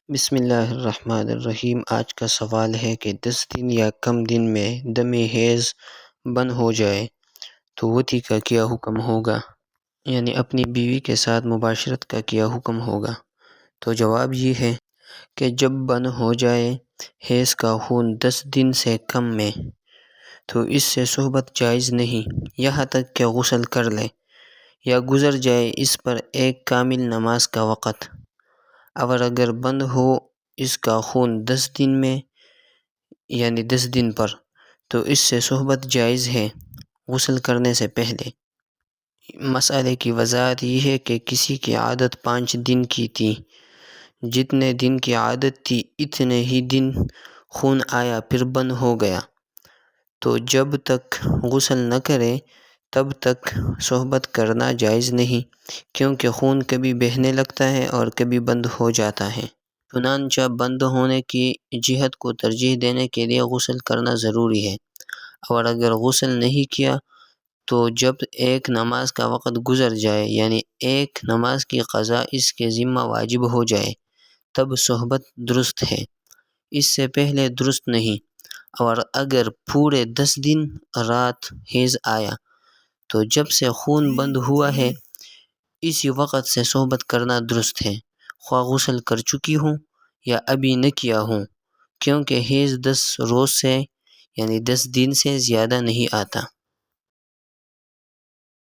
بسم اللہ الرحمن الرحیم۔ آج کا سوال ہے کہ 10 دن یا کم دن میں دم حیض بند ہو جائے تو وطی کا کیا حکم ہوگا، یعنی اپنی بیوی کے ساتھ مباشرت کا کیا حکم ہوگا؟ تو جواب یہ ہے کہ جب بند ہو جائے حیض کا خون 10 دن سے کم میں تو اس سے صحبت جائز نہیں، یہاں تک کہ غسل کر لے یا گزر جائے اس پر ایک کامل نماز کا وقت، اور اگر بند ہو اس کا خون 10 دن میں یعنی 10 دن پر تو اس سے صحبت جائز ہے غسل کرنے سے پہلے۔ مسئلے کی وضاحت یہ ہے کہ کسی کی عادت 5 دن کی تھی، جتنے دن کی عادت تھی اتنے ہی دن خون آیا پھر بند ہو گیا، تو جب تک غسل نہ کرے تب تک صحبت کرنا جائز نہیں، کیونکہ خون کبھی بہنے لگتا ہے اور کبھی بند ہو جاتا ہے۔ چنانچہ بند ہونے کی جہت کو ترجیح دینے کے لیے غسل کرنا ضروری ہے، اور اگر غسل نہیں کیا تو جب ایک نماز کا وقت گزر جائے یعنی ایک نماز کی قضا اس کے ذمہ واجب ہو جائے تب صحبت درست ہے، اس سے پہلے درست نہیں۔ اور اگر پورے 10 دن رات حیض آیا تو جب سے خون بند ہوا ہے اسی وقت سے صحبت کرنا درست ہے، خواہ غسل کر چکی ہوں یا ابھی نہ کیا ہوں، کیونکہ حیض 10 روز سے یعنی 10 دن سے زیادہ نہیں آتا۔